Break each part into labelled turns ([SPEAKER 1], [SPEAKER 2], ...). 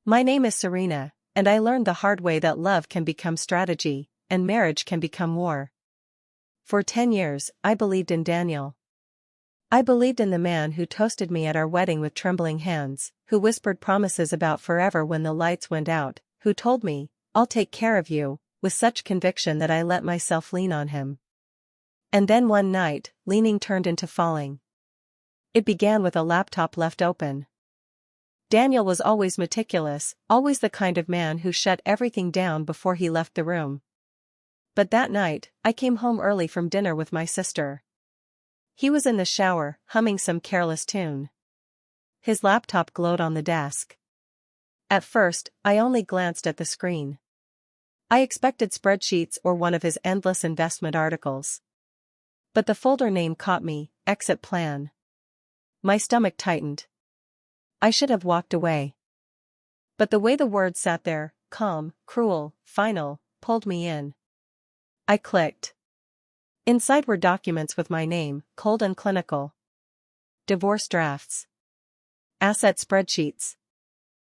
[SPEAKER 1] My name is Serena, and I learned the hard way that love can become strategy, and marriage can become war. For 10 years, I believed in Daniel. I believed in the man who toasted me at our wedding with trembling hands, who whispered promises about forever when the lights went out, who told me, "I'll take care of you," with such conviction that I let myself lean on him. And then one night, leaning turned into falling. It began with a laptop left open. Daniel was always meticulous, always the kind of man who shut everything down before he left the room. But that night, I came home early from dinner with my sister. He was in the shower, humming some careless tune. His laptop glowed on the desk. At first, I only glanced at the screen. I expected spreadsheets or one of his endless investment articles. But the folder name caught me, Exit Plan. My stomach tightened. I should have walked away. But the way the words sat there, calm, cruel, final, pulled me in. I clicked. Inside were documents with my name, cold and clinical. Divorce drafts. Asset spreadsheets.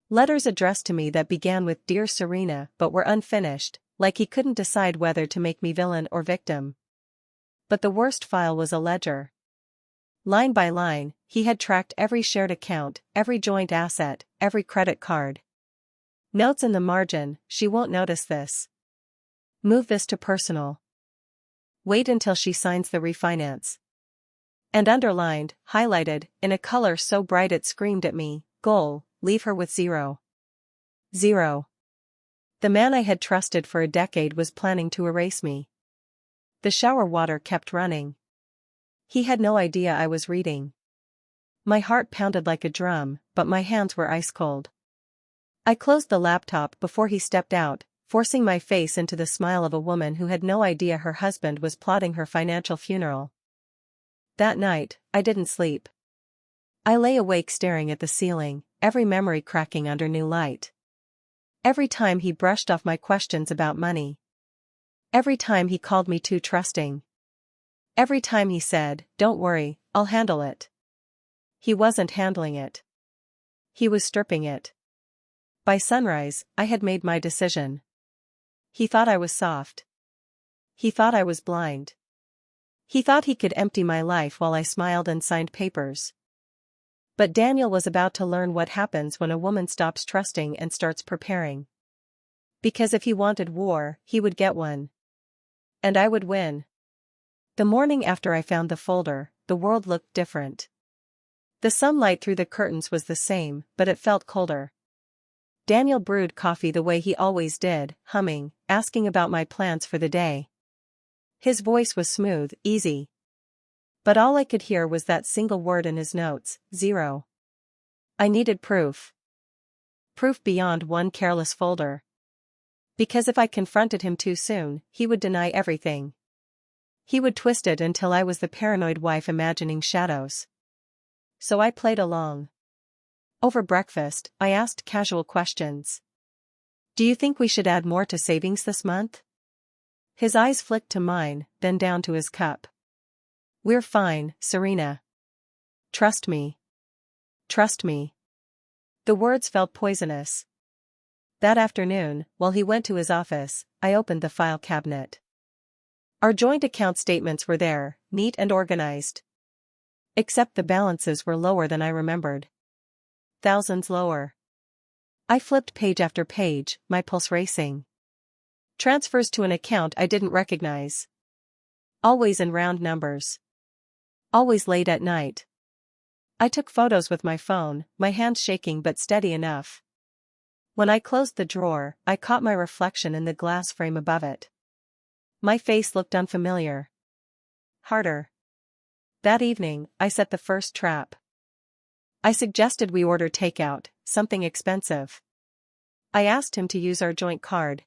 [SPEAKER 1] Letters addressed to me that began with "Dear Serena" but were unfinished, like he couldn't decide whether to make me villain or victim. But the worst file was a ledger. Line by line, he had tracked every shared account, every joint asset, every credit card. Notes in the margin: "She won't notice this. Move this to personal. Wait until she signs the refinance." And underlined, highlighted, in a color so bright it screamed at me, "Goal, leave her with zero." Zero. The man I had trusted for a decade was planning to erase me. The shower water kept running. He had no idea I was reading. My heart pounded like a drum, but my hands were ice cold. I closed the laptop before he stepped out, forcing my face into the smile of a woman who had no idea her husband was plotting her financial funeral. That night, I didn't sleep. I lay awake staring at the ceiling, every memory cracking under new light. Every time he brushed off my questions about money. Every time he called me too trusting. Every time he said, "Don't worry, I'll handle it." He wasn't handling it. He was stripping it. By sunrise, I had made my decision. He thought I was soft. He thought I was blind. He thought he could empty my life while I smiled and signed papers. But Daniel was about to learn what happens when a woman stops trusting and starts preparing. Because if he wanted war, he would get one. And I would win. The morning after I found the folder, the world looked different. The sunlight through the curtains was the same, but it felt colder. Daniel brewed coffee the way he always did, humming, asking about my plans for the day. His voice was smooth, easy. But all I could hear was that single word in his notes, zero. I needed proof. Proof beyond one careless folder. Because if I confronted him too soon, he would deny everything. He would twist it until I was the paranoid wife imagining shadows. So I played along. Over breakfast, I asked casual questions. "Do you think we should add more to savings this month?" His eyes flicked to mine, then down to his cup. "We're fine, Serena. Trust me. Trust me." The words felt poisonous. That afternoon, while he went to his office, I opened the file cabinet. Our joint account statements were there, neat and organized. Except the balances were lower than I remembered. Thousands lower. I flipped page after page, my pulse racing. Transfers to an account I didn't recognize. Always in round numbers. Always late at night. I took photos with my phone, my hands shaking but steady enough. When I closed the drawer, I caught my reflection in the glass frame above it. My face looked unfamiliar. Harder. That evening, I set the first trap. I suggested we order takeout, something expensive. I asked him to use our joint card.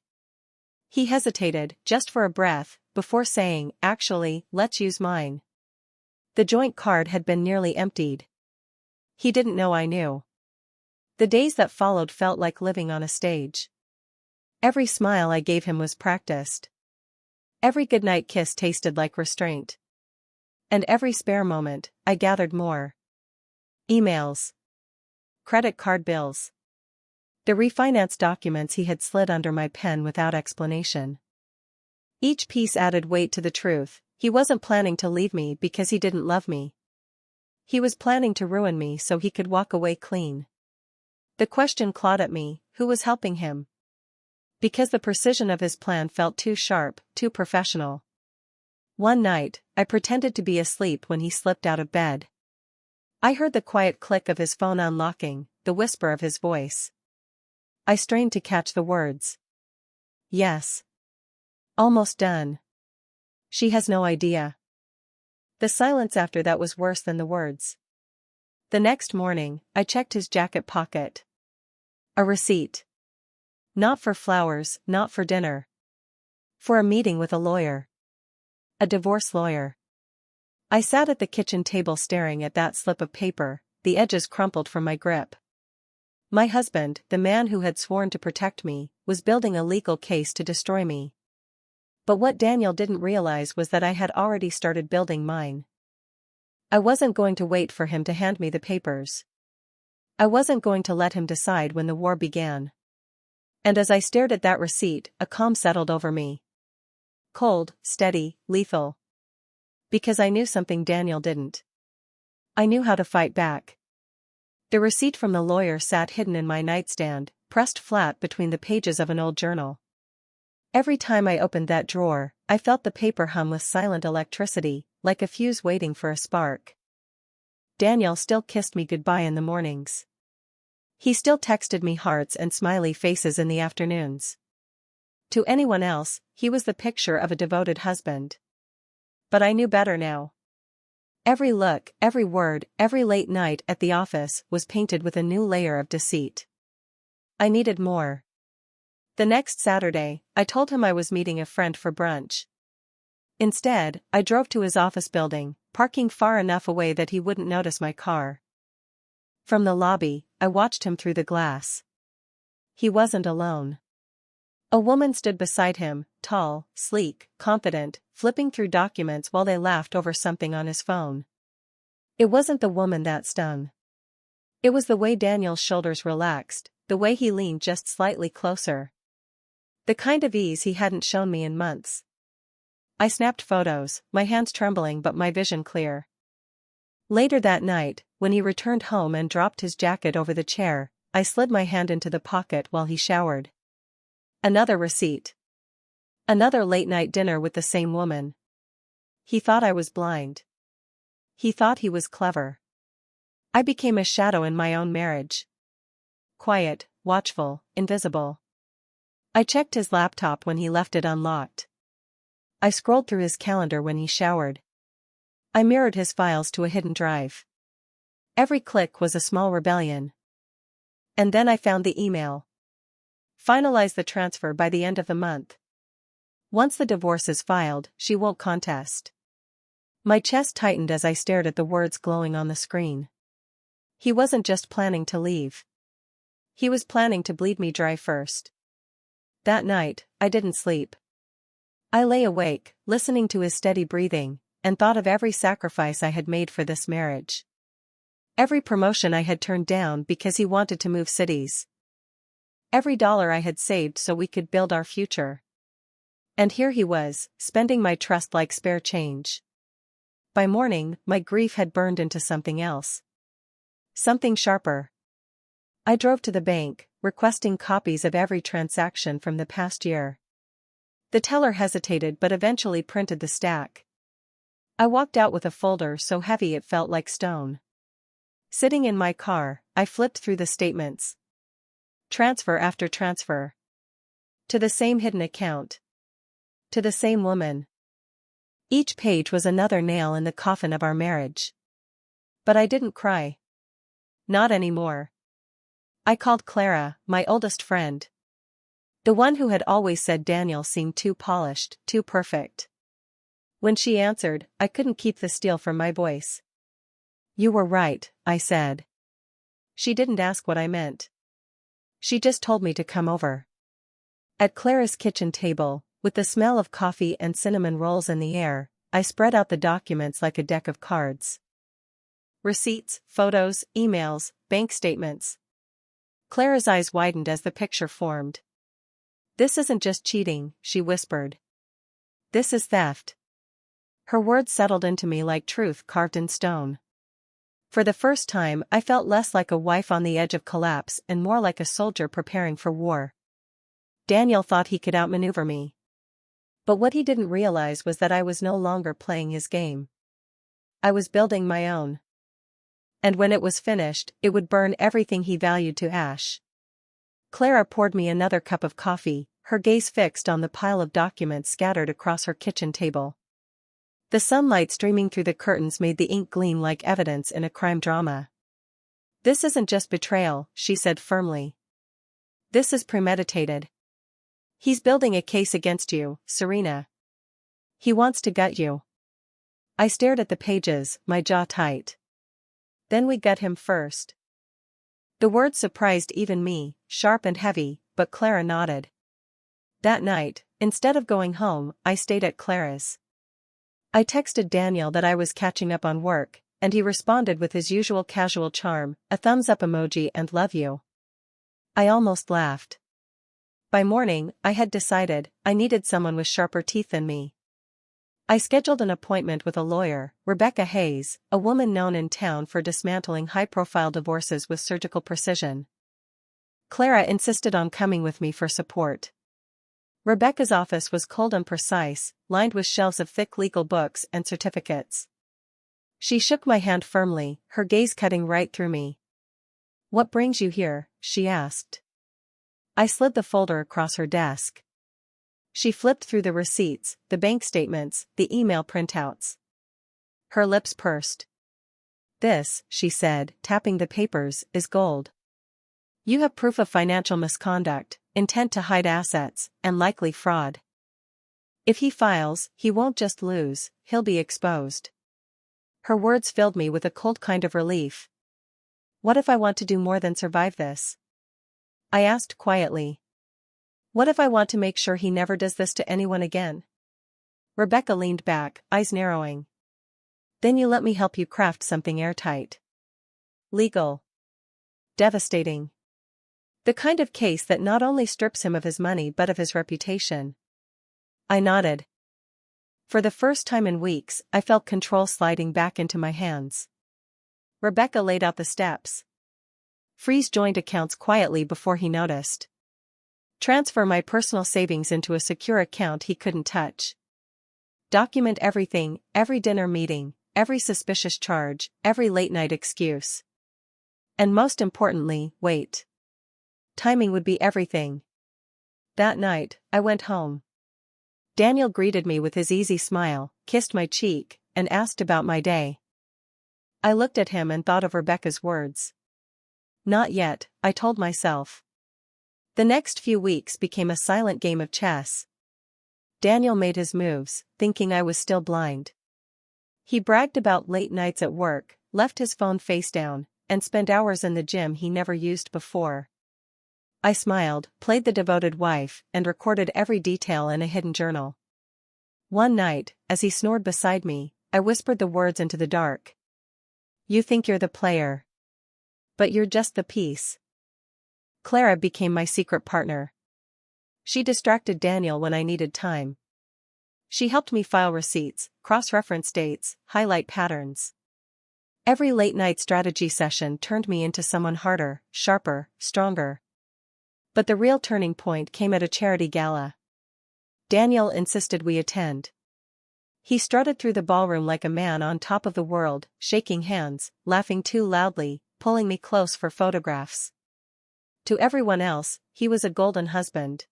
[SPEAKER 1] He hesitated, just for a breath, before saying, "Actually, let's use mine." The joint card had been nearly emptied. He didn't know I knew. The days that followed felt like living on a stage. Every smile I gave him was practiced. Every goodnight kiss tasted like restraint. And every spare moment, I gathered more. Emails. Credit card bills. The refinance documents he had slid under my pen without explanation. Each piece added weight to the truth. He wasn't planning to leave me because he didn't love me. He was planning to ruin me so he could walk away clean. The question clawed at me, who was helping him? Because the precision of his plan felt too sharp, too professional. One night, I pretended to be asleep when he slipped out of bed. I heard the quiet click of his phone unlocking, the whisper of his voice. I strained to catch the words. Yes. Almost done. She has no idea. The silence after that was worse than the words. The next morning, I checked his jacket pocket. A receipt. Not for flowers, not for dinner. For a meeting with a lawyer. A divorce lawyer. I sat at the kitchen table staring at that slip of paper, the edges crumpled from my grip. My husband, the man who had sworn to protect me, was building a legal case to destroy me. But what Daniel didn't realize was that I had already started building mine. I wasn't going to wait for him to hand me the papers. I wasn't going to let him decide when the war began. And as I stared at that receipt, a calm settled over me. Cold, steady, lethal. Because I knew something Daniel didn't. I knew how to fight back. The receipt from the lawyer sat hidden in my nightstand, pressed flat between the pages of an old journal. Every time I opened that drawer, I felt the paper hum with silent electricity, like a fuse waiting for a spark. Daniel still kissed me goodbye in the mornings. He still texted me hearts and smiley faces in the afternoons. To anyone else, he was the picture of a devoted husband. But I knew better now. Every look, every word, every late night at the office was painted with a new layer of deceit. I needed more. The next Saturday, I told him I was meeting a friend for brunch. Instead, I drove to his office building, parking far enough away that he wouldn't notice my car. From the lobby, I watched him through the glass. He wasn't alone. A woman stood beside him, tall, sleek, confident, flipping through documents while they laughed over something on his phone. It wasn't the woman that stung. It was the way Daniel's shoulders relaxed, the way he leaned just slightly closer. The kind of ease he hadn't shown me in months. I snapped photos, my hands trembling but my vision clear. Later that night, when he returned home and dropped his jacket over the chair, I slid my hand into the pocket while he showered. Another receipt. Another late-night dinner with the same woman. He thought I was blind. He thought he was clever. I became a shadow in my own marriage. Quiet, watchful, invisible. I checked his laptop when he left it unlocked. I scrolled through his calendar when he showered. I mirrored his files to a hidden drive. Every click was a small rebellion. And then I found the email. Finalize the transfer by the end of the month. Once the divorce is filed, she won't contest. My chest tightened as I stared at the words glowing on the screen. He wasn't just planning to leave. He was planning to bleed me dry first. That night, I didn't sleep. I lay awake, listening to his steady breathing, and thought of every sacrifice I had made for this marriage. Every promotion I had turned down because he wanted to move cities. Every dollar I had saved so we could build our future. And here he was, spending my trust like spare change. By morning, my grief had burned into something else. Something sharper. I drove to the bank, requesting copies of every transaction from the past year. The teller hesitated but eventually printed the stack. I walked out with a folder so heavy it felt like stone. Sitting in my car, I flipped through the statements. Transfer after transfer. To the same hidden account. To the same woman. Each page was another nail in the coffin of our marriage. But I didn't cry. Not anymore. I called Clara, my oldest friend. The one who had always said Daniel seemed too polished, too perfect. When she answered, I couldn't keep the steel from my voice. You were right, I said. She didn't ask what I meant. She just told me to come over. At Clara's kitchen table, with the smell of coffee and cinnamon rolls in the air, I spread out the documents like a deck of cards. Receipts, photos, emails, bank statements. Clara's eyes widened as the picture formed. "This isn't just cheating," she whispered. "This is theft." Her words settled into me like truth carved in stone. For the first time, I felt less like a wife on the edge of collapse and more like a soldier preparing for war. Daniel thought he could outmaneuver me. But what he didn't realize was that I was no longer playing his game. I was building my own. And when it was finished, it would burn everything he valued to ash. Clara poured me another cup of coffee, her gaze fixed on the pile of documents scattered across her kitchen table. The sunlight streaming through the curtains made the ink gleam like evidence in a crime drama. "This isn't just betrayal," she said firmly. "This is premeditated. He's building a case against you, Serena. He wants to gut you." I stared at the pages, my jaw tight. "Then we gut him first." The words surprised even me, sharp and heavy, but Clara nodded. That night, instead of going home, I stayed at Clara's. I texted Daniel that I was catching up on work, and he responded with his usual casual charm, a thumbs-up emoji and "love you." I almost laughed. By morning, I had decided I needed someone with sharper teeth than me. I scheduled an appointment with a lawyer, Rebecca Hayes, a woman known in town for dismantling high-profile divorces with surgical precision. Clara insisted on coming with me for support. Rebecca's office was cold and precise, lined with shelves of thick legal books and certificates. She shook my hand firmly, her gaze cutting right through me. "What brings you here?" she asked. I slid the folder across her desk. She flipped through the receipts, the bank statements, the email printouts. Her lips pursed. "This," she said, tapping the papers, "is gold. You have proof of financial misconduct, intent to hide assets, and likely fraud. If he files, he won't just lose, he'll be exposed." Her words filled me with a cold kind of relief. "What if I want to do more than survive this?" I asked quietly. "What if I want to make sure he never does this to anyone again?" Rebecca leaned back, eyes narrowing. "Then you let me help you craft something airtight. Legal. Devastating. The kind of case that not only strips him of his money but of his reputation." I nodded. For the first time in weeks, I felt control sliding back into my hands. Rebecca laid out the steps. Freeze joint accounts quietly before he noticed. Transfer my personal savings into a secure account he couldn't touch. Document everything, every dinner meeting, every suspicious charge, every late-night excuse. And most importantly, wait. Timing would be everything. That night, I went home. Daniel greeted me with his easy smile, kissed my cheek, and asked about my day. I looked at him and thought of Rebecca's words. Not yet, I told myself. The next few weeks became a silent game of chess. Daniel made his moves, thinking I was still blind. He bragged about late nights at work, left his phone face down, and spent hours in the gym he never used before. I smiled, played the devoted wife, and recorded every detail in a hidden journal. One night, as he snored beside me, I whispered the words into the dark. "You think you're the player. But you're just the piece." Clara became my secret partner. She distracted Daniel when I needed time. She helped me file receipts, cross-reference dates, highlight patterns. Every late-night strategy session turned me into someone harder, sharper, stronger. But the real turning point came at a charity gala. Daniel insisted we attend. He strutted through the ballroom like a man on top of the world, shaking hands, laughing too loudly, pulling me close for photographs. To everyone else, he was a golden husband.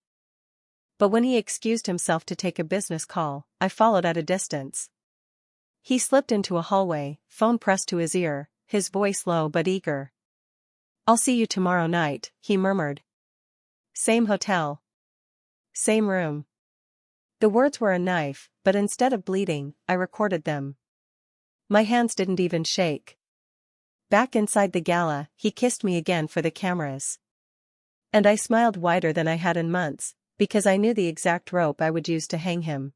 [SPEAKER 1] But when he excused himself to take a business call, I followed at a distance. He slipped into a hallway, phone pressed to his ear, his voice low but eager. "I'll see you tomorrow night," he murmured. "Same hotel. Same room." The words were a knife, but instead of bleeding, I recorded them. My hands didn't even shake. Back inside the gala, he kissed me again for the cameras. And I smiled wider than I had in months, because I knew the exact rope I would use to hang him.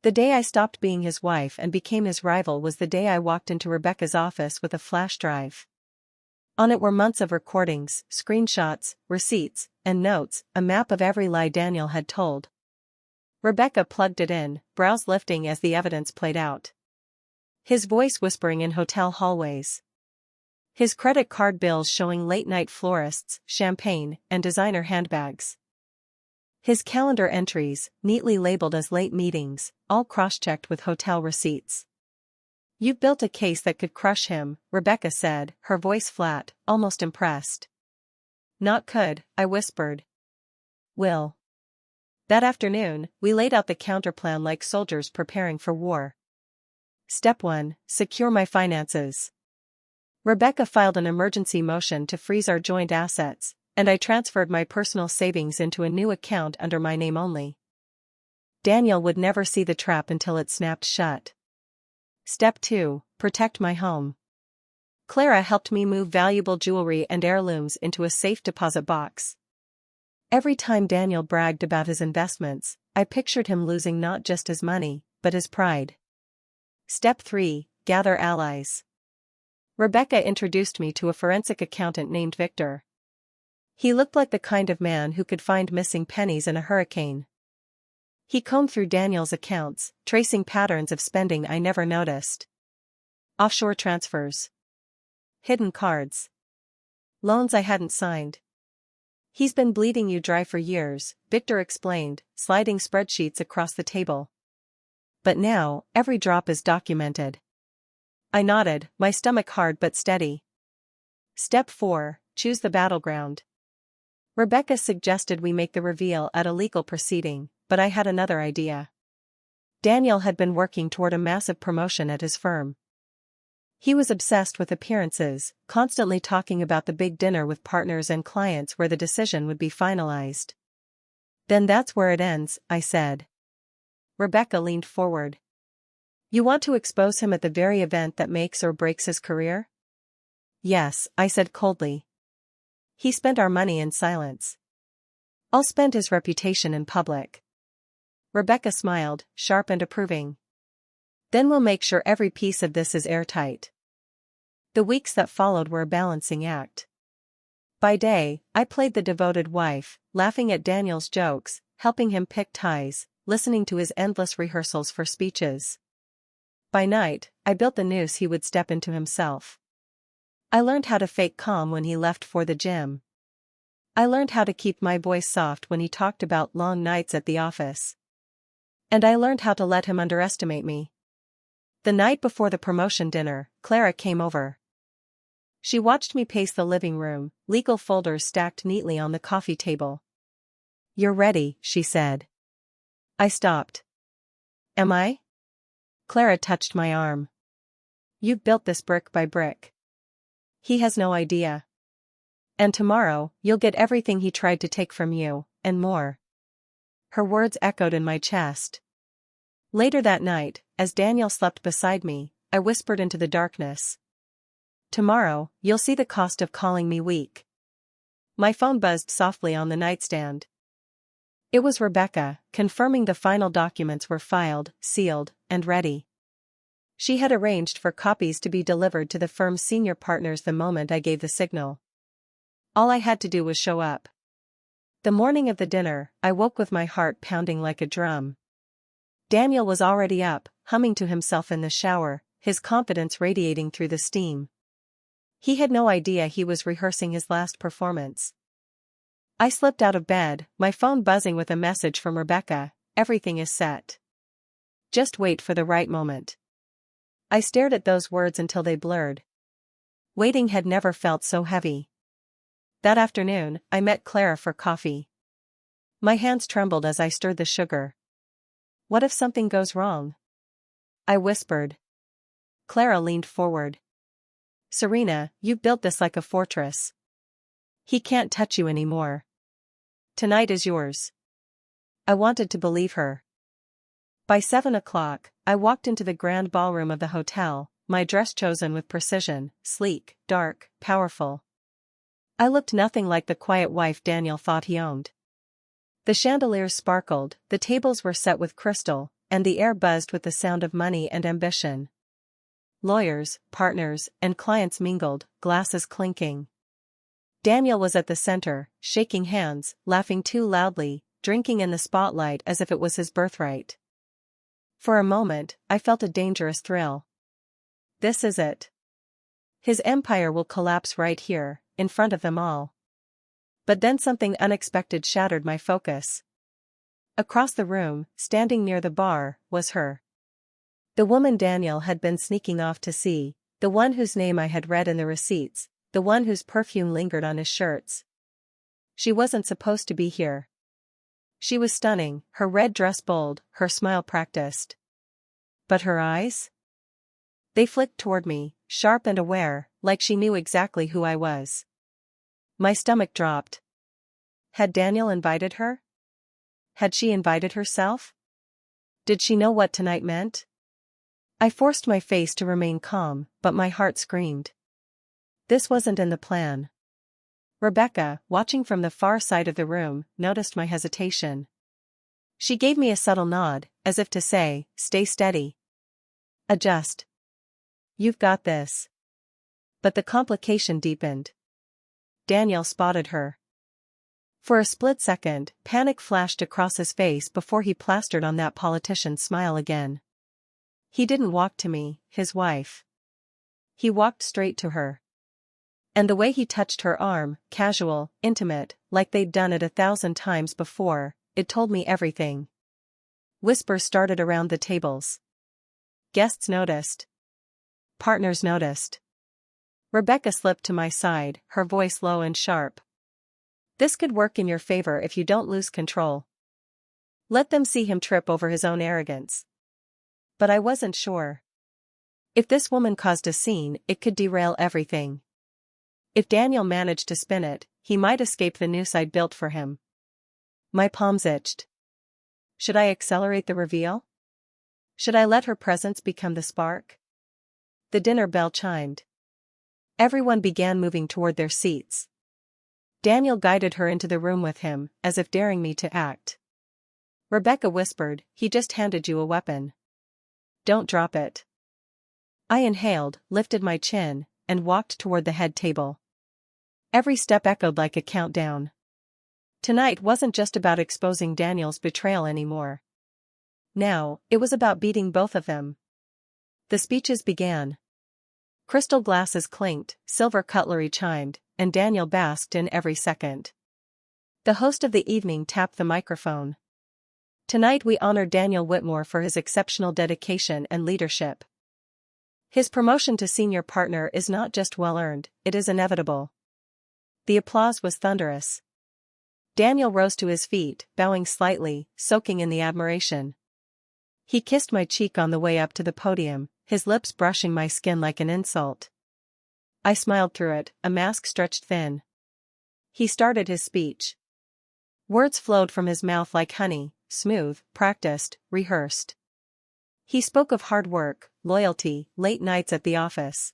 [SPEAKER 1] The day I stopped being his wife and became his rival was the day I walked into Rebecca's office with a flash drive. On it were months of recordings, screenshots, receipts, and notes, a map of every lie Daniel had told. Rebecca plugged it in, brows lifting as the evidence played out. His voice whispering in hotel hallways. His credit card bills showing late-night florists, champagne, and designer handbags. His calendar entries, neatly labeled as late meetings, all cross-checked with hotel receipts. "You've built a case that could crush him," Rebecca said, her voice flat, almost impressed. "Not could," I whispered. "Will." That afternoon, we laid out the counterplan like soldiers preparing for war. Step 1: secure my finances. Rebecca filed an emergency motion to freeze our joint assets, and I transferred my personal savings into a new account under my name only. Daniel would never see the trap until it snapped shut. Step 2: protect my home. Clara helped me move valuable jewelry and heirlooms into a safe deposit box. Every time Daniel bragged about his investments, I pictured him losing not just his money, but his pride. Step 3: gather allies. Rebecca introduced me to a forensic accountant named Victor. He looked like the kind of man who could find missing pennies in a hurricane. He combed through Daniel's accounts, tracing patterns of spending I never noticed. Offshore transfers. Hidden cards. Loans I hadn't signed. "He's been bleeding you dry for years," Victor explained, sliding spreadsheets across the table. "But now, every drop is documented." I nodded, my stomach hard but steady. Step 4: choose the battleground. Rebecca suggested we make the reveal at a legal proceeding, but I had another idea. Daniel had been working toward a massive promotion at his firm. He was obsessed with appearances, constantly talking about the big dinner with partners and clients where the decision would be finalized. "Then that's where it ends," I said. Rebecca leaned forward. "You want to expose him at the very event that makes or breaks his career?" "Yes," I said coldly. "He spent our money in silence. I'll spend his reputation in public." Rebecca smiled, sharp and approving. "Then we'll make sure every piece of this is airtight." The weeks that followed were a balancing act. By day, I played the devoted wife, laughing at Daniel's jokes, helping him pick ties, listening to his endless rehearsals for speeches. By night, I built the noose he would step into himself. I learned how to fake calm when he left for the gym. I learned how to keep my voice soft when he talked about long nights at the office. And I learned how to let him underestimate me. The night before the promotion dinner, Clara came over. She watched me pace the living room, legal folders stacked neatly on the coffee table. "You're ready," she said. I stopped. "Am I?" Clara touched my arm. "You've built this brick by brick. He has no idea. And tomorrow, you'll get everything he tried to take from you, and more." Her words echoed in my chest. Later that night, as Daniel slept beside me, I whispered into the darkness. "Tomorrow, you'll see the cost of calling me weak." My phone buzzed softly on the nightstand. It was Rebecca, confirming the final documents were filed, sealed, and ready. She had arranged for copies to be delivered to the firm's senior partners the moment I gave the signal. All I had to do was show up. The morning of the dinner, I woke with my heart pounding like a drum. Daniel was already up, humming to himself in the shower, his confidence radiating through the steam. He had no idea he was rehearsing his last performance. I slipped out of bed, my phone buzzing with a message from Rebecca: "Everything is set. Just wait for the right moment." I stared at those words until they blurred. Waiting had never felt so heavy. That afternoon, I met Clara for coffee. My hands trembled as I stirred the sugar. "What if something goes wrong?" I whispered. Clara leaned forward. "Serena, you've built this like a fortress. He can't touch you anymore. Tonight is yours." I wanted to believe her. By 7 o'clock, I walked into the grand ballroom of the hotel, my dress chosen with precision, sleek, dark, powerful. I looked nothing like the quiet wife Daniel thought he owned. The chandeliers sparkled, the tables were set with crystal, and the air buzzed with the sound of money and ambition. Lawyers, partners, and clients mingled, glasses clinking. Daniel was at the center, shaking hands, laughing too loudly, drinking in the spotlight as if it was his birthright. For a moment, I felt a dangerous thrill. This is it. His empire will collapse right here, in front of them all. But then something unexpected shattered my focus. Across the room, standing near the bar, was her. The woman Daniel had been sneaking off to see, the one whose name I had read in the receipts, the one whose perfume lingered on his shirts. She wasn't supposed to be here. She was stunning, her red dress bold, her smile practiced. But her eyes? They flicked toward me, sharp and aware, like she knew exactly who I was. My stomach dropped. Had Daniel invited her? Had she invited herself? Did she know what tonight meant? I forced my face to remain calm, but my heart screamed. This wasn't in the plan. Rebecca, watching from the far side of the room, noticed my hesitation. She gave me a subtle nod, as if to say, "Stay steady. Adjust. You've got this." But the complication deepened. Daniel spotted her. For a split second, panic flashed across his face before he plastered on that politician's smile again. He didn't walk to me, his wife. He walked straight to her. And the way he touched her arm, casual, intimate, like they'd done it 1,000 times before, it told me everything. Whispers started around the tables. Guests noticed. Partners noticed. Rebecca slipped to my side, her voice low and sharp. This could work in your favor if you don't lose control. Let them see him trip over his own arrogance. But I wasn't sure. If this woman caused a scene, it could derail everything. If Daniel managed to spin it, he might escape the noose I'd built for him. My palms itched. Should I accelerate the reveal? Should I let her presence become the spark? The dinner bell chimed. Everyone began moving toward their seats. Daniel guided her into the room with him, as if daring me to act. Rebecca whispered, "He just handed you a weapon. Don't drop it." I inhaled, lifted my chin, and walked toward the head table. Every step echoed like a countdown. Tonight wasn't just about exposing Daniel's betrayal anymore. Now, it was about beating both of them. The speeches began. Crystal glasses clinked, silver cutlery chimed, and Daniel basked in every second. The host of the evening tapped the microphone. Tonight we honor Daniel Whitmore for his exceptional dedication and leadership. His promotion to senior partner is not just well-earned, it is inevitable. The applause was thunderous. Daniel rose to his feet, bowing slightly, soaking in the admiration. He kissed my cheek on the way up to the podium, his lips brushing my skin like an insult. I smiled through it, a mask stretched thin. He started his speech. Words flowed from his mouth like honey, smooth, practiced, rehearsed. He spoke of hard work, loyalty, late nights at the office.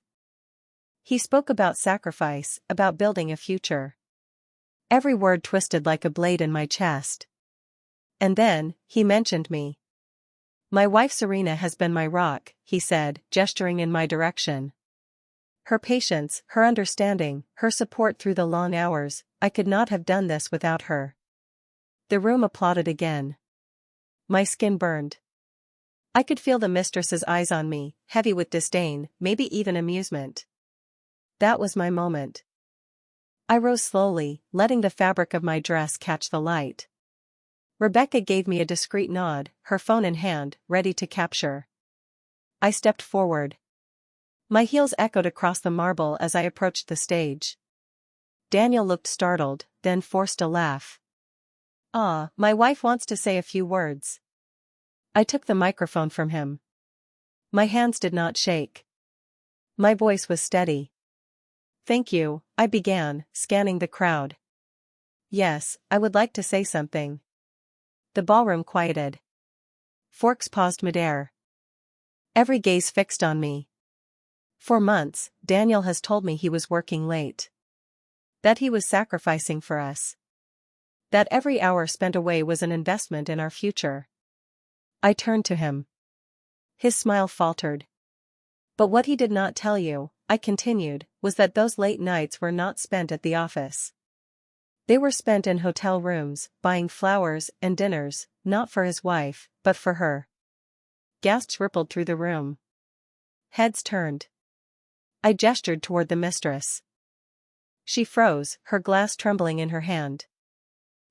[SPEAKER 1] He spoke about sacrifice, about building a future. Every word twisted like a blade in my chest. And then, he mentioned me. "My wife Serena has been my rock," he said, gesturing in my direction. Her patience, her understanding, her support through the long hours, I could not have done this without her. The room applauded again. My skin burned. I could feel the mistress's eyes on me, heavy with disdain, maybe even amusement. That was my moment. I rose slowly, letting the fabric of my dress catch the light. Rebecca gave me a discreet nod, her phone in hand, ready to capture. I stepped forward. My heels echoed across the marble as I approached the stage. Daniel looked startled, then forced a laugh. "Ah, my wife wants to say a few words." I took the microphone from him. My hands did not shake. My voice was steady. "Thank you," I began, scanning the crowd. "Yes, I would like to say something." The ballroom quieted. Forks paused midair. Every gaze fixed on me. For months, Daniel has told me he was working late. That he was sacrificing for us. That every hour spent away was an investment in our future. I turned to him. His smile faltered. "But what he did not tell you," I continued, was that those late nights were not spent at the office. They were spent in hotel rooms, buying flowers and dinners, not for his wife, but for her. Gasps rippled through the room. Heads turned. I gestured toward the mistress. She froze, her glass trembling in her hand.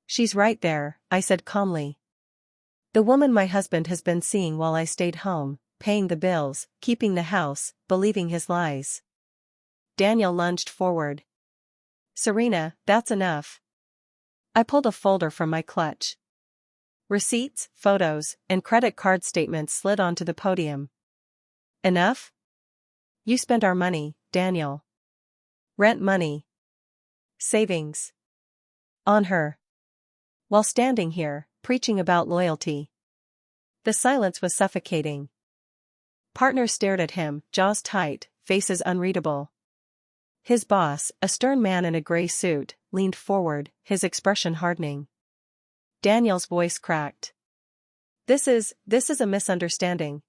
[SPEAKER 1] She's right there, I said calmly. The woman my husband has been seeing while I stayed home, paying the bills, keeping the house, believing his lies. Daniel lunged forward. Serena, that's enough. I pulled a folder from my clutch. Receipts, photos, and credit card statements slid onto the podium. Enough? You spent our money, Daniel. Rent money. Savings. On her. While standing here, preaching about loyalty. The silence was suffocating. Partners stared at him, jaws tight, faces unreadable. His boss, a stern man in a gray suit, leaned forward, his expression hardening. Daniel's voice cracked. This is a misunderstanding.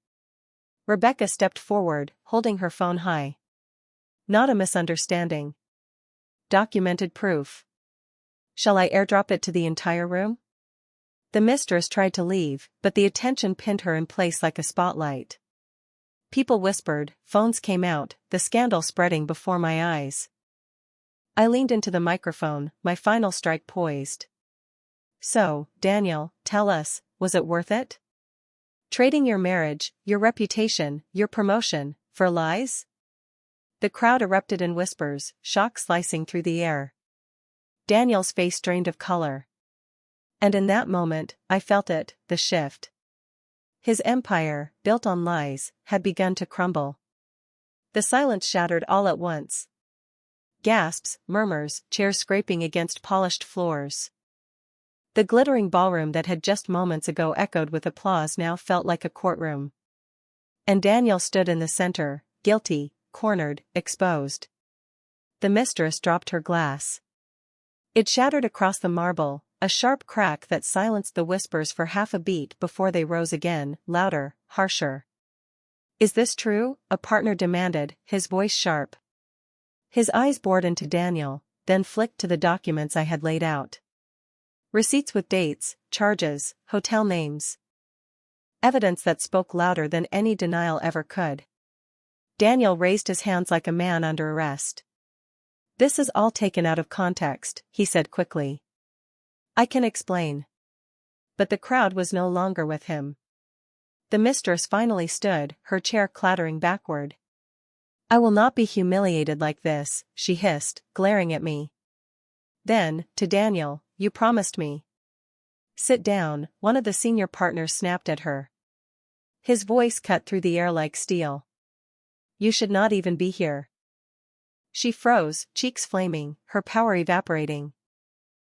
[SPEAKER 1] Rebecca stepped forward, holding her phone high. Not a misunderstanding. Documented proof. Shall I airdrop it to the entire room? The mistress tried to leave, but the attention pinned her in place like a spotlight. People whispered, phones came out, the scandal spreading before my eyes. I leaned into the microphone, my final strike poised. So, Daniel, tell us, was it worth it? Trading your marriage, your reputation, your promotion, for lies? The crowd erupted in whispers, shock slicing through the air. Daniel's face drained of color. And in that moment, I felt it, the shift. His empire, built on lies, had begun to crumble. The silence shattered all at once. Gasps, murmurs, chairs scraping against polished floors. The glittering ballroom that had just moments ago echoed with applause now felt like a courtroom. And Daniel stood in the center, guilty, cornered, exposed. The mistress dropped her glass. It shattered across the marble, a sharp crack that silenced the whispers for half a beat before they rose again, louder, harsher. Is this true? A partner demanded, his voice sharp. His eyes bored into Daniel, then flicked to the documents I had laid out. Receipts with dates, charges, hotel names. Evidence that spoke louder than any denial ever could. Daniel raised his hands like a man under arrest. This is all taken out of context, he said quickly. I can explain. But the crowd was no longer with him. The mistress finally stood, her chair clattering backward. I will not be humiliated like this, she hissed, glaring at me. Then, to Daniel, you promised me. Sit down, one of the senior partners snapped at her. His voice cut through the air like steel. You should not even be here. She froze, cheeks flaming, her power evaporating.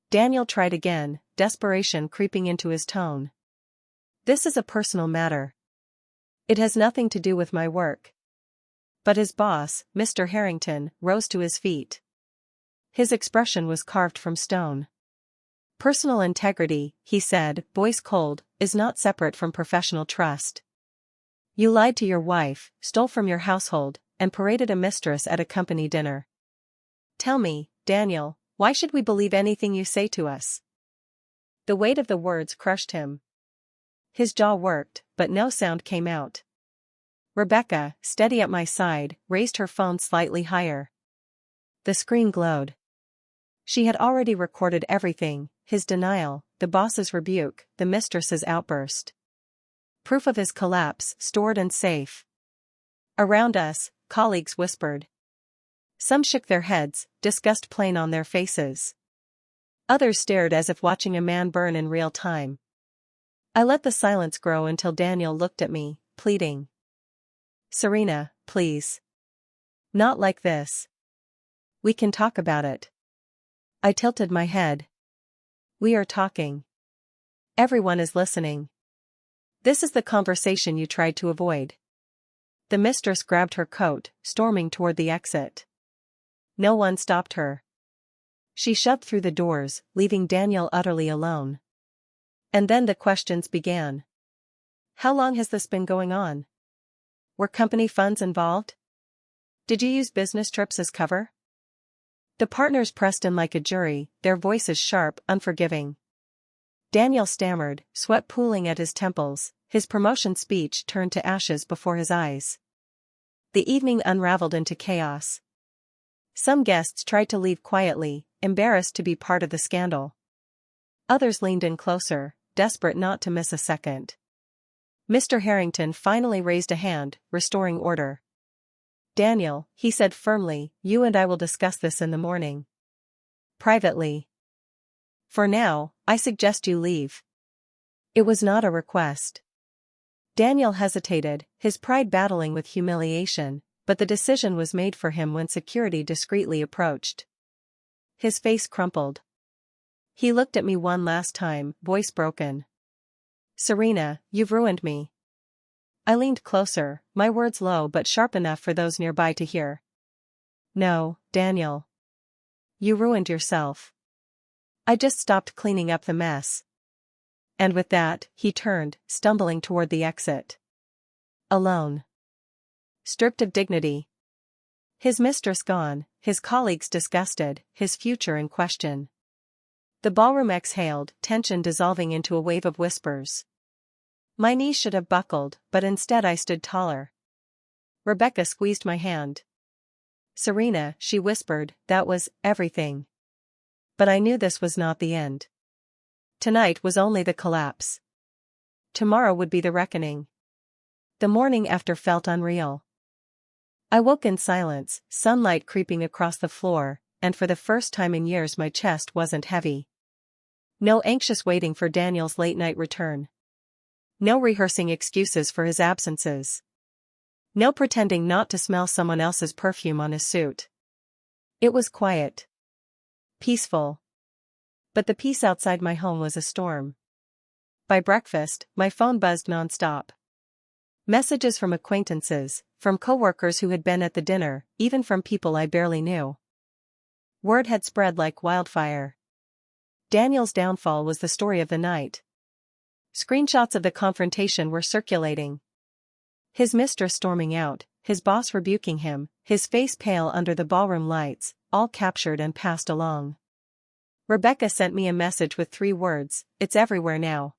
[SPEAKER 1] Daniel tried again, desperation creeping into his tone. This is a personal matter. It has nothing to do with my work. But his boss, Mr. Harrington, rose to his feet. His expression was carved from stone. Personal integrity, he said, voice cold, is not separate from professional trust. You lied to your wife, stole from your household, and paraded a mistress at a company dinner. Tell me, Daniel, why should we believe anything you say to us? The weight of the words crushed him. His jaw worked, but no sound came out. Rebecca, steady at my side, raised her phone slightly higher. The screen glowed. She had already recorded everything, his denial, the boss's rebuke, the mistress's outburst. Proof of his collapse, stored and safe. Around us, colleagues whispered. Some shook their heads, disgust plain on their faces. Others stared as if watching a man burn in real time. I let the silence grow until Daniel looked at me, pleading. Serena, please. Not like this. We can talk about it. I tilted my head. We are talking. Everyone is listening. This is the conversation you tried to avoid. The mistress grabbed her coat, storming toward the exit. No one stopped her. She shoved through the doors, leaving Daniel utterly alone. And then the questions began. How long has this been going on? Were company funds involved? Did you use business trips as cover? The partners pressed in like a jury, their voices sharp, unforgiving. Daniel stammered, sweat pooling at his temples, his promotion speech turned to ashes before his eyes. The evening unraveled into chaos. Some guests tried to leave quietly, embarrassed to be part of the scandal. Others leaned in closer, desperate not to miss a second. Mr. Harrington finally raised a hand, restoring order. Daniel, he said firmly, you and I will discuss this in the morning. Privately. For now, I suggest you leave. It was not a request. Daniel hesitated, his pride battling with humiliation, but the decision was made for him when security discreetly approached. His face crumpled. He looked at me one last time, voice broken. Serena, you've ruined me. I leaned closer, my words low but sharp enough for those nearby to hear. No, Daniel. You ruined yourself. I just stopped cleaning up the mess. And with that, he turned, stumbling toward the exit. Alone. Stripped of dignity. His mistress gone, his colleagues disgusted, his future in question. The ballroom exhaled, tension dissolving into a wave of whispers. My knees should have buckled, but instead I stood taller. Rebecca squeezed my hand. Serena, she whispered, that was everything. But I knew this was not the end. Tonight was only the collapse. Tomorrow would be the reckoning. The morning after felt unreal. I woke in silence, sunlight creeping across the floor, and for the first time in years my chest wasn't heavy. No anxious waiting for Daniel's late-night return. No rehearsing excuses for his absences. No pretending not to smell someone else's perfume on his suit. It was quiet. Peaceful. But the peace outside my home was a storm. By breakfast, my phone buzzed nonstop. Messages from acquaintances, from coworkers who had been at the dinner, even from people I barely knew. Word had spread like wildfire. Daniel's downfall was the story of the night. Screenshots of the confrontation were circulating. His mistress storming out, his boss rebuking him, his face pale under the ballroom lights, all captured and passed along. Rebecca sent me a message with 3 words, it's everywhere now.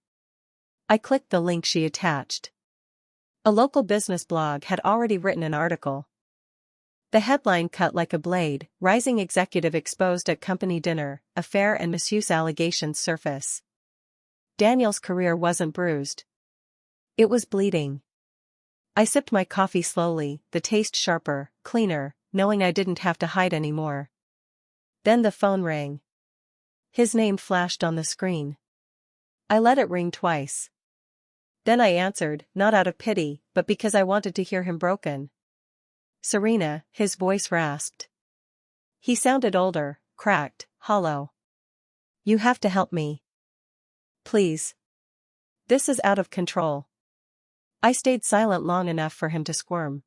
[SPEAKER 1] I clicked the link she attached. A local business blog had already written an article. The headline cut like a blade, rising executive exposed at company dinner, affair and misuse allegations surface. Daniel's career wasn't bruised. It was bleeding. I sipped my coffee slowly, the taste sharper, cleaner, knowing I didn't have to hide anymore. Then the phone rang. His name flashed on the screen. I let it ring twice. Then I answered, not out of pity, but because I wanted to hear him broken. Serena, his voice rasped. He sounded older, cracked, hollow. You have to help me. Please. This is out of control. I stayed silent long enough for him to squirm.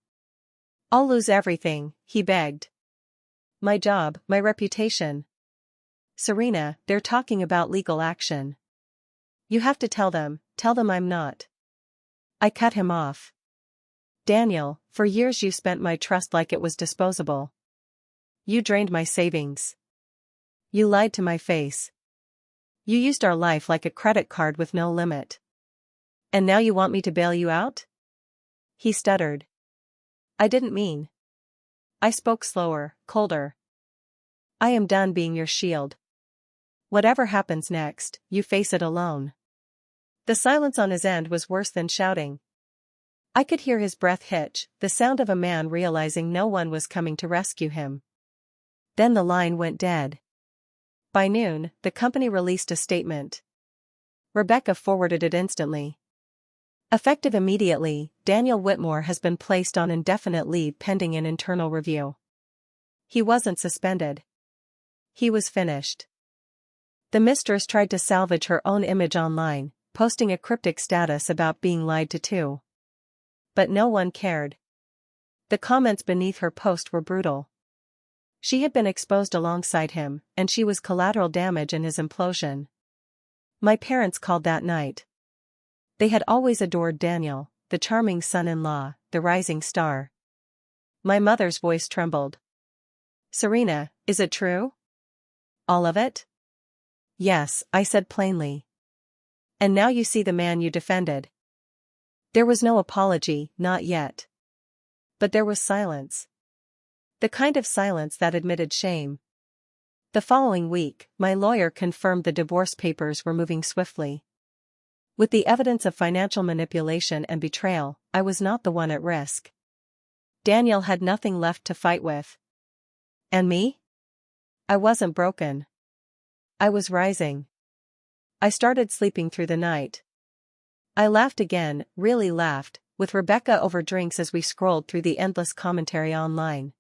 [SPEAKER 1] I'll lose everything, he begged. My job, my reputation. Serena, they're talking about legal action. You have to tell them I'm not. I cut him off. Daniel, for years you spent my trust like it was disposable. You drained my savings. You lied to my face. You used our life like a credit card with no limit. And now you want me to bail you out? He stuttered. I didn't mean. I spoke slower, colder. I am done being your shield. Whatever happens next, you face it alone. The silence on his end was worse than shouting. I could hear his breath hitch, the sound of a man realizing no one was coming to rescue him. Then the line went dead. By noon, the company released a statement. Rebecca forwarded it instantly. Effective immediately, Daniel Whitmore has been placed on indefinite leave pending an internal review. He wasn't suspended. He was finished. The mistress tried to salvage her own image online, posting a cryptic status about being lied to too. But no one cared. The comments beneath her post were brutal. She had been exposed alongside him, and she was collateral damage in his implosion. My parents called that night. They had always adored Daniel, the charming son-in-law, the rising star. My mother's voice trembled. Serena, is it true? All of it? Yes, I said plainly. And now you see the man you defended. There was no apology, not yet. But there was silence. The kind of silence that admitted shame. The following week, my lawyer confirmed the divorce papers were moving swiftly. With the evidence of financial manipulation and betrayal, I was not the one at risk. Daniel had nothing left to fight with. And me? I wasn't broken. I was rising. I started sleeping through the night. I laughed again, really laughed, with Rebecca over drinks as we scrolled through the endless commentary online.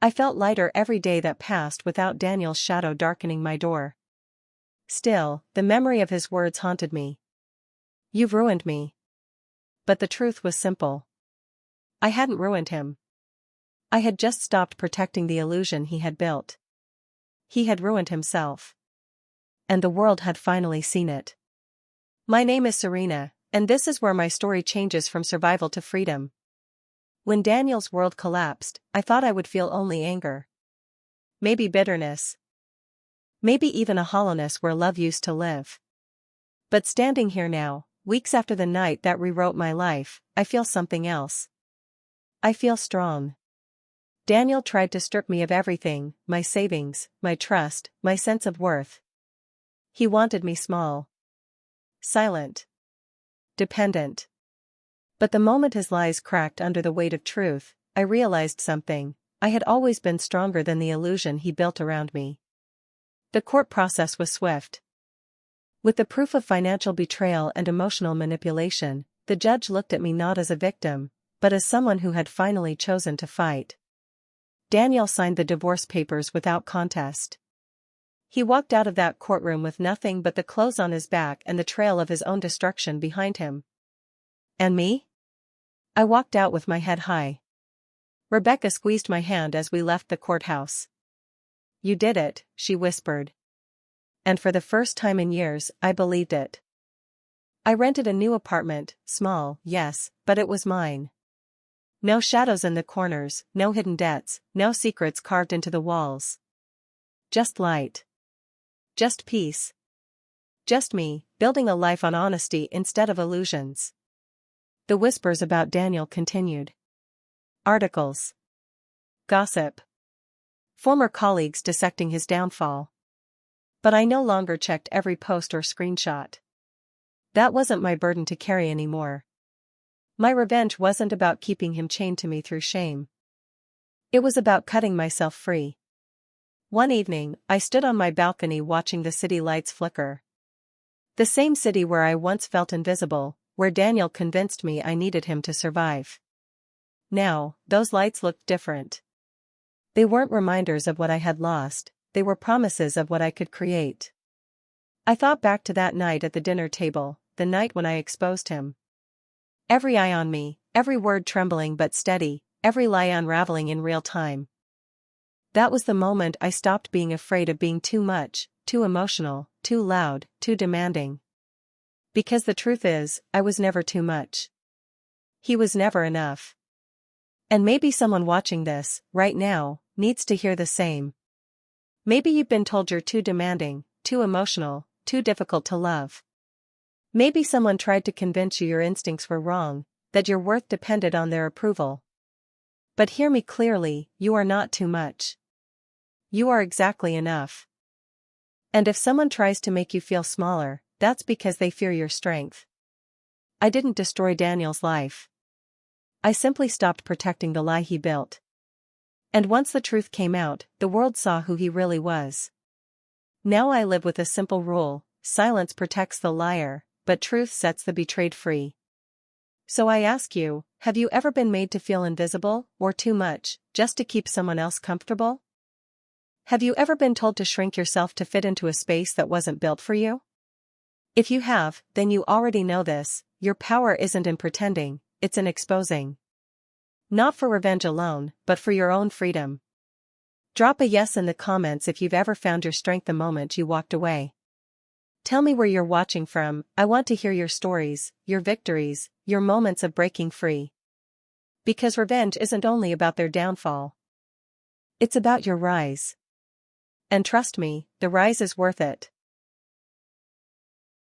[SPEAKER 1] I felt lighter every day that passed without Daniel's shadow darkening my door. Still, the memory of his words haunted me. You've ruined me. But the truth was simple. I hadn't ruined him. I had just stopped protecting the illusion he had built. He had ruined himself. And the world had finally seen it. My name is Serena, and this is where my story changes from survival to freedom. When Daniel's world collapsed, I thought I would feel only anger. Maybe bitterness. Maybe even a hollowness where love used to live. But standing here now, weeks after the night that rewrote my life, I feel something else. I feel strong. Daniel tried to strip me of everything, my savings, my trust, my sense of worth. He wanted me small. Silent. Dependent. But the moment his lies cracked under the weight of truth, I realized something. I had always been stronger than the illusion he built around me. The court process was swift. With the proof of financial betrayal and emotional manipulation, the judge looked at me not as a victim, but as someone who had finally chosen to fight. Daniel signed the divorce papers without contest. He walked out of that courtroom with nothing but the clothes on his back and the trail of his own destruction behind him. And me? I walked out with my head high. Rebecca squeezed my hand as we left the courthouse. You did it, she whispered. And for the first time in years, I believed it. I rented a new apartment, small, yes, but it was mine. No shadows in the corners, no hidden debts, no secrets carved into the walls. Just light. Just peace. Just me, building a life on honesty instead of illusions. The whispers about Daniel continued. Articles. Gossip. Former colleagues dissecting his downfall. But I no longer checked every post or screenshot. That wasn't my burden to carry anymore. My revenge wasn't about keeping him chained to me through shame. It was about cutting myself free. One evening, I stood on my balcony watching the city lights flicker. The same city where I once felt invisible, where Daniel convinced me I needed him to survive. Now, those lights looked different. They weren't reminders of what I had lost, they were promises of what I could create. I thought back to that night at the dinner table, the night when I exposed him. Every eye on me, every word trembling but steady, every lie unraveling in real time. That was the moment I stopped being afraid of being too much, too emotional, too loud, too demanding. Because the truth is, I was never too much. He was never enough. And maybe someone watching this, right now, needs to hear the same. Maybe you've been told you're too demanding, too emotional, too difficult to love. Maybe someone tried to convince you your instincts were wrong, that your worth depended on their approval. But hear me clearly, you are not too much. You are exactly enough. And if someone tries to make you feel smaller, that's because they fear your strength. I didn't destroy Daniel's life. I simply stopped protecting the lie he built. And once the truth came out, the world saw who he really was. Now I live with a simple rule: silence protects the liar, but truth sets the betrayed free. So I ask you, have you ever been made to feel invisible, or too much, just to keep someone else comfortable? Have you ever been told to shrink yourself to fit into a space that wasn't built for you? If you have, then you already know this: your power isn't in pretending, it's in exposing. Not for revenge alone, but for your own freedom. Drop a yes in the comments if you've ever found your strength the moment you walked away. Tell me where you're watching from. I want to hear your stories, your victories, your moments of breaking free. Because revenge isn't only about their downfall. It's about your rise. And trust me, the rise is worth it.